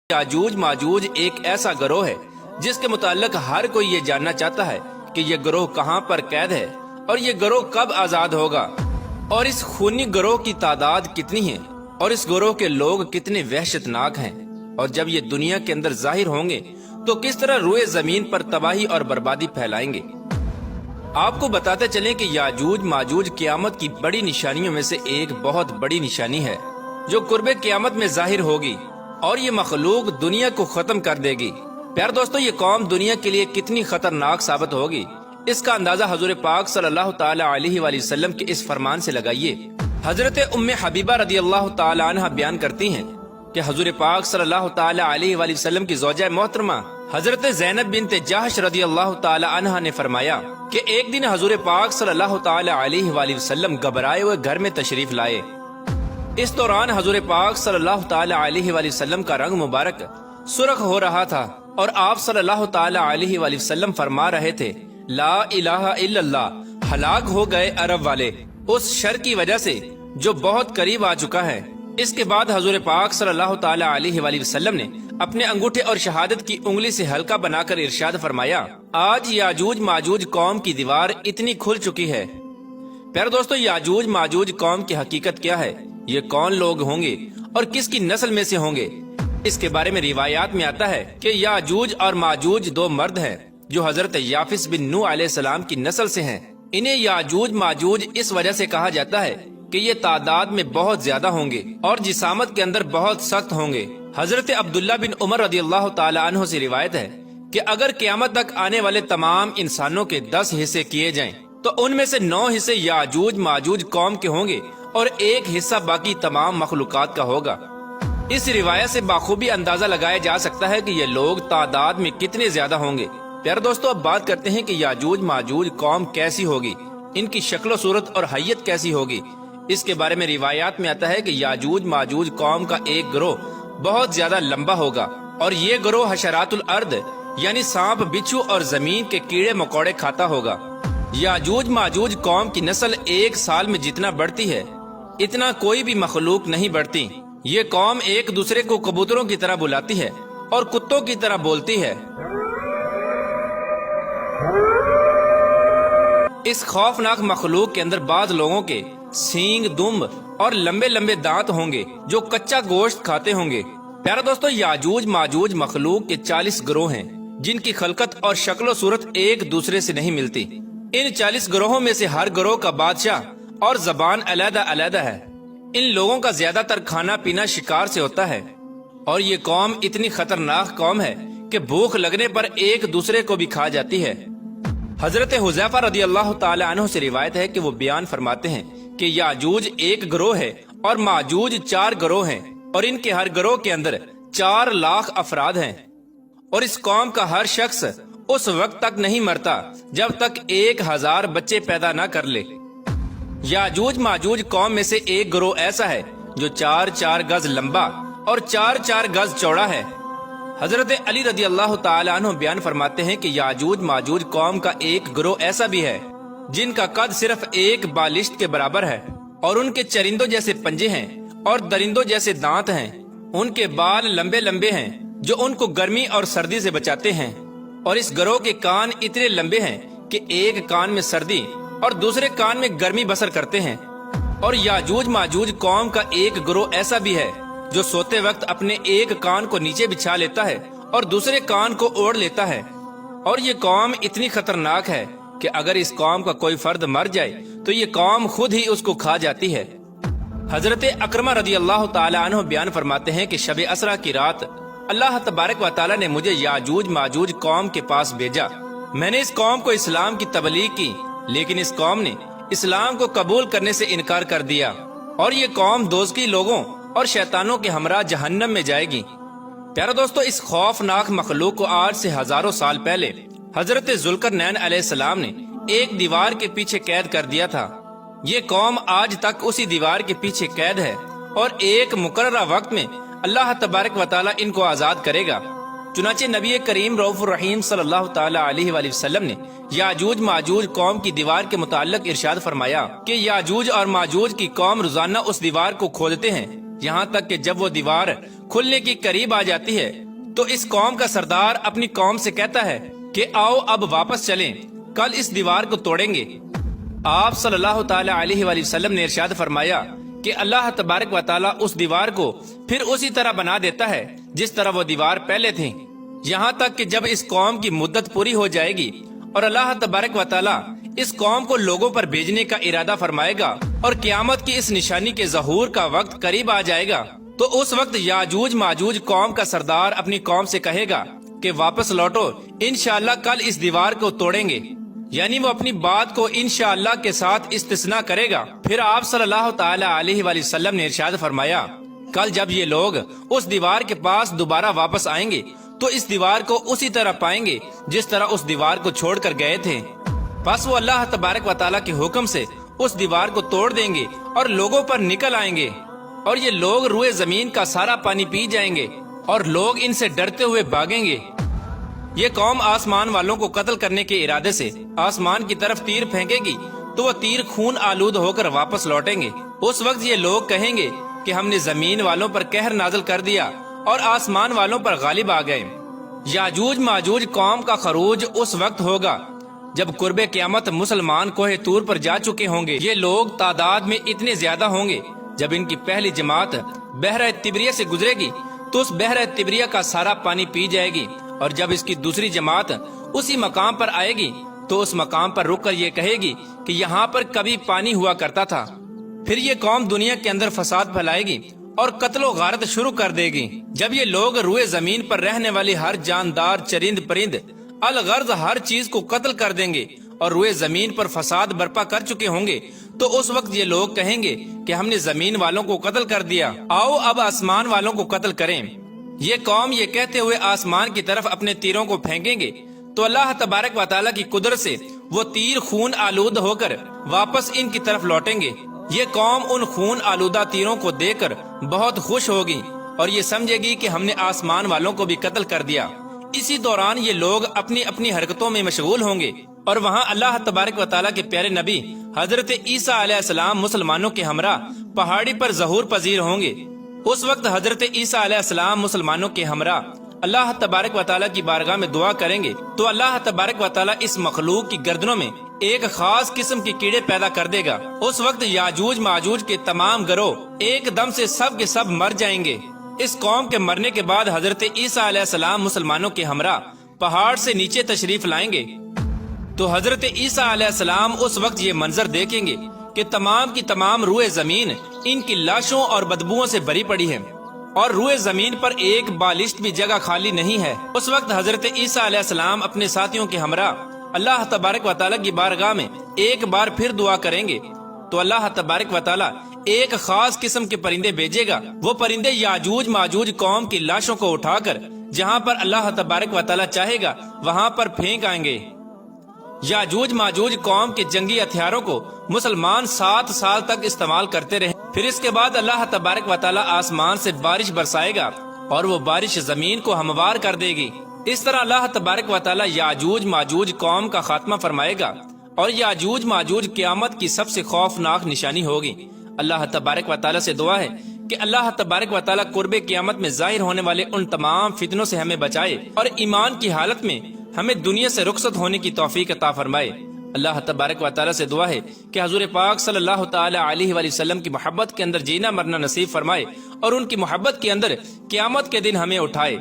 याजूज माजूज एक ऐसा गरोह है जिसके मुताल्लिक हर कोई ये जानना चाहता है कि ये गरोह कहाँ पर कैद है और ये गरोह कब आजाद होगा, और इस खूनी गरोह की तादाद कितनी है और इस गरोह के लोग कितने वहशतनाक हैं, और जब ये दुनिया के अंदर जाहिर होंगे तो किस तरह रुए जमीन पर तबाही और बर्बादी फैलाएंगे। आपको बताते चलें कि याजूज माजूज क़यामत की बड़ी निशानियों में से एक बहुत बड़ी निशानी है जो कुर्बे क़यामत में जाहिर होगी और ये मखलूक दुनिया को खत्म कर देगी। प्यार दोस्तों, ये कौम दुनिया के लिए कितनी खतरनाक साबित होगी, इसका अंदाजा हुजूर पाक सल्लल्लाहु ताला अलैहि वसल्लम के इस फरमान से लगाइए। हजरत उम्मे हबीबा रदियल्लाहु ताला अन्हा बयान करती हैं कि हुजूर पाक सल्लल्लाहु ताला अलैहि वसल्लम की ज़ौजा मोहतरमा हजरत ज़ैनब बिन्त जहश रदियल्लाहु ताला अन्हा ने फरमाया कि एक दिन हुजूर पाक सल्लल्लाहु ताला अलैहि वसल्लम घबराए हुए घर में तशरीफ लाए। इस दौरान हुजूर पाक सल्लल्लाहु ताला अलैहि वसल्लम का रंग मुबारक सुर्ख हो रहा था और आप सल्लल्लाहु ताला अलैहि वसल्लम फरमा रहे थे, ला इलाहा इल्लल्लाह, हलाक हो गए अरब वाले उस शर की वजह से जो बहुत करीब आ चुका है। इसके बाद हुजूर पाक सल्लल्लाहु ताला अलैहि वसल्लम ने अपने अंगूठे और शहादत की उंगली से हल्का बनाकर इरशाद फरमाया, आज याजूज माजूज कौम की दीवार इतनी खुल चुकी है। प्यारे दोस्तों, याजूज माजूज कौम की हकीकत क्या है, ये कौन लोग होंगे और किसकी नस्ल में से होंगे, इसके बारे में रिवायात में आता है कि याजूज और माजूज दो मर्द हैं जो हजरत याफिस बिन नूह अलैहिस्सलाम की नस्ल से हैं। इन्हें याजूज माजूज इस वजह से कहा जाता है कि ये तादाद में बहुत ज्यादा होंगे और जिसामत के अंदर बहुत सख्त होंगे। हजरत अब्दुल्ला बिन उमर रदियल्लाहु ताला अन्हु से रिवायत है कि अगर क़यामत तक आने वाले तमाम इंसानों के 10 हिस्से किए जाएं, तो उनमें से 9 हिस्से याजूज माजूज कौम के होंगे और 1 हिस्सा बाकी तमाम मखलूकात का होगा। इस रिवायत से बाखूबी अंदाजा लगाया जा सकता है कि ये लोग तादाद में कितने ज्यादा होंगे। प्यारे दोस्तों, अब बात करते हैं कि याजूज माजूज कौम कैसी होगी, इनकी शक्ल सूरत और हैयत कैसी होगी। इसके बारे में रिवायात में आता है कि याजूज माजूज कौम का एक गिरोह बहुत ज्यादा लंबा होगा और ये गिरोह हशरातुल अर्द यानी सांप बिच्छू और जमीन के कीड़े मकोड़े खाता होगा। याजूज माजूज कौम की नस्ल 1 साल में जितना बढ़ती है इतना कोई भी मखलूक नहीं बढ़ती। ये कौम एक दूसरे को कबूतरों की तरह बुलाती है और कुत्तों की तरह बोलती है। इस खौफनाक मखलूक के अंदर बाद लोगों के सींग, दुम और लंबे लंबे दांत होंगे जो कच्चा गोश्त खाते होंगे। प्यारे दोस्तों, याजूज माजूज मखलूक के 40 गिरोह हैं जिनकी खलकत और शक्लो सूरत एक दूसरे से नहीं मिलती। इन 40 गिरोहों में से हर गिरोह का बादशाह और जबान अलग अलग है। इन लोगों का ज्यादातर खाना पीना शिकार से होता है और ये कौम इतनी खतरनाक कौम है कि भूख लगने पर एक दूसरे को भी खा जाती है। हजरत हुज़ैफा रदियल्लाहु ताला अन्हु से रिवायत है कि वो बयान फरमाते हैं कि याजूज एक गिरोह है और माजूज 4 गिरोह हैं और इनके हर गिरोह के अंदर 4 लाख अफराद हैं और इस कौम का हर शख्स उस वक्त तक नहीं मरता जब तक 1000 बच्चे पैदा न कर ले। याजूज माजूज कौम में से एक गिरोह ऐसा है जो 4-4 गज लंबा और 4-4 गज चौड़ा है। हजरत अली रदियल्लाहु ताला अन्हु बयान फरमाते हैं कि याजूज माजूज कौम का एक गिरोह ऐसा भी है जिनका कद सिर्फ 1 बालिश्त के बराबर है और उनके चरिंदों जैसे पंजे हैं और दरिंदों जैसे दांत हैं। उनके बाल लंबे लंबे हैं जो उनको गर्मी और सर्दी से बचाते हैं और इस गिरोह के कान इतने लंबे हैं कि एक कान में सर्दी और दूसरे कान में गर्मी बसर करते हैं। और याजूज माजूज कौम का एक गिरोह ऐसा भी है जो सोते वक्त अपने एक कान को नीचे बिछा लेता है और दूसरे कान को ओढ़ लेता है। और ये कौम इतनी खतरनाक है कि अगर इस कौम का कोई फर्द मर जाए तो ये कौम खुद ही उसको खा जाती है। हजरत अकरमा रदियल्लाहु ताला अन्हु बयान फरमाते हैं कि शब असरा की रात अल्लाह तबारक व तआला ने मुझे याजूज माजूज कौम के पास भेजा। मैंने इस कौम को इस्लाम की तबलीग की, लेकिन इस कौम ने इस्लाम को कबूल करने से इनकार कर दिया और ये कौम दोज़खी लोगों और शैतानों के हमरा जहन्नम में जाएगी। प्यारे दोस्तों, इस खौफनाक मखलूक को आज से हजारों साल पहले हजरत जुल्करनैन अलैहिस्सलाम ने एक दीवार के पीछे कैद कर दिया था। ये कौम आज तक उसी दीवार के पीछे कैद है और एक मुकर्ररा वक्त में अल्लाह तबारक व तआला इनको आजाद करेगा। चुनाचे नबी करीम रऊफुर रहीम सल्लल्लाहु ताला अलैहि वसल्लम ने याजूज माजूज कौम की दीवार के मुताल्लिक इरशाद फरमाया कि याजूज और माजूज की कौम रोजाना उस दीवार को खोदते हैं यहाँ तक कि जब वो दीवार کھلنے کی قریب آ جاتی ہے تو اس قوم کا سردار اپنی قوم سے کہتا ہے کہ آؤ اب واپس چلیں، کل اس دیوار کو توڑیں گے۔ آپ صلی اللہ تعالی علیہ وآلہ وسلم نے ارشاد فرمایا کہ اللہ تبارک و تعالی اس دیوار کو پھر اسی طرح بنا دیتا ہے جس طرح وہ دیوار پہلے تھی، یہاں تک کہ جب اس قوم کی مدت پوری ہو جائے گی اور اللہ تبارک و تعالی اس قوم کو لوگوں پر بھیجنے کا ارادہ فرمائے گا اور قیامت کی اس نشانی کے ظہور کا وقت قریب آ جائے گا، تو اس وقت یاجوج ماجوج قوم کا سردار اپنی قوم سے کہے گا کہ واپس لوٹو، انشاءاللہ کل اس دیوار کو توڑیں گے، یعنی وہ اپنی بات کو انشاءاللہ کے ساتھ استثناء کرے گا۔ پھر آپ صلی اللہ تعالی علیہ وآلہ وسلم نے ارشاد فرمایا کل جب یہ لوگ اس دیوار کے پاس دوبارہ واپس آئیں گے تو اس دیوار کو اسی طرح پائیں گے جس طرح اس دیوار کو چھوڑ کر گئے تھے، پس وہ اللہ تبارک و تعالیٰ کے حکم سے اس دیوار کو توڑ دیں گے اور لوگوں پر نکل آئیں گے، اور یہ لوگ روئے زمین کا سارا پانی پی جائیں گے اور لوگ ان سے ڈرتے ہوئے بھاگیں گے۔ یہ قوم آسمان والوں کو قتل کرنے کے ارادے سے آسمان کی طرف تیر پھینکے گی تو وہ تیر خون آلود ہو کر واپس لوٹیں گے۔ اس وقت یہ لوگ کہیں گے کہ ہم نے زمین والوں پر قہر نازل کر دیا اور آسمان والوں پر غالب آ گئے۔ یاجوج ماجوج قوم کا خروج اس وقت ہوگا جب قرب قیامت مسلمان کوہ طور پر جا چکے ہوں گے۔ یہ لوگ تعداد میں اتنے زیادہ ہوں گے، جب ان کی پہلی جماعت بحر تبریہ سے گزرے گی تو اس بحر تبریہ کا سارا پانی پی جائے گی، اور جب اس کی دوسری جماعت اسی مقام پر آئے گی تو اس مقام پر رک کر یہ کہے گی کہ یہاں پر کبھی پانی ہوا کرتا تھا۔ پھر یہ قوم دنیا کے اندر فساد پھیلائے گی اور قتل و غارت شروع کر دے گی۔ جب یہ لوگ روئے زمین پر رہنے والی ہر جاندار چرند پرند الغرض ہر چیز کو قتل کر دیں گے اور روئے زمین پر فساد برپا کر چکے ہوں گے، تو اس وقت یہ لوگ کہیں گے کہ ہم نے زمین والوں کو قتل کر دیا، آؤ اب آسمان والوں کو قتل کریں۔ یہ قوم یہ کہتے ہوئے آسمان کی طرف اپنے تیروں کو پھینکیں گے تو اللہ تبارک و تعالیٰ کی قدرت سے وہ تیر خون آلود ہو کر واپس ان کی طرف لوٹیں گے۔ یہ قوم ان خون آلودہ تیروں کو دیکھ کر بہت خوش ہوگی اور یہ سمجھے گی کہ ہم نے آسمان والوں کو بھی قتل کر دیا۔ اسی دوران یہ لوگ اپنی اپنی حرکتوں میں مشغول ہوں گے اور وہاں اللہ تبارک و تعالیٰ کے پیارے نبی حضرت عیسیٰ علیہ السلام مسلمانوں کے ہمراہ پہاڑی پر ظہور پذیر ہوں گے۔ اس وقت حضرت عیسیٰ علیہ السلام مسلمانوں کے ہمراہ اللہ تبارک و تعالیٰ کی بارگاہ میں دعا کریں گے تو اللہ تبارک و تعالیٰ اس مخلوق کی گردنوں میں ایک خاص قسم کے کیڑے پیدا کر دے گا۔ اس وقت یاجوج ماجوج کے تمام گروہ ایک دم سے سب کے سب مر جائیں گے۔ اس قوم کے مرنے کے بعد حضرت عیسیٰ علیہ السلام مسلمانوں کے ہمراہ پہاڑ سے نیچے تشریف لائیں گے تو حضرت عیسیٰ علیہ السلام اس وقت یہ منظر دیکھیں گے کہ تمام کی تمام روئے زمین ان کی لاشوں اور بدبوؤں سے بھری پڑی ہے اور روئے زمین پر ایک بالشت بھی جگہ خالی نہیں ہے۔ اس وقت حضرت عیسیٰ علیہ السلام اپنے ساتھیوں کے ہمراہ اللہ تبارک و تعالیٰ کی بارگاہ میں ایک بار پھر دعا کریں گے تو اللہ تبارک و تعالیٰ ایک خاص قسم کے پرندے بھیجے گا۔ وہ پرندے یاجوج ماجوج قوم کی لاشوں کو اٹھا کر جہاں پر اللہ تبارک و تعالیٰ چاہے گا وہاں پر پھینک آئیں گے۔ یاجوج ماجوج قوم کے جنگی ہتھیاروں کو مسلمان 7 سال تک استعمال کرتے رہے، پھر اس کے بعد اللہ تبارک و تعالیٰ آسمان سے بارش برسائے گا اور وہ بارش زمین کو ہموار کر دے گی۔ اس طرح اللہ تبارک و تعالیٰ یاجوج ماجوج قوم کا خاتمہ فرمائے گا اور یاجوج ماجوج قیامت کی سب سے خوفناک نشانی ہوگی۔ اللہ تبارک و تعالیٰ سے دعا ہے کہ اللہ تبارک و تعالیٰ قرب قیامت میں ظاہر ہونے والے ان تمام فتنوں سے ہمیں بچائے اور ایمان کی حالت میں ہمیں دنیا سے رخصت ہونے کی توفیق عطا فرمائے۔ اللہ تبارک و تعالیٰ سے دعا ہے کہ حضور پاک صلی اللہ تعالی علیہ وآلہ وسلم کی محبت کے اندر جینا مرنا نصیب فرمائے اور ان کی محبت کے اندر قیامت کے دن ہمیں اٹھائے۔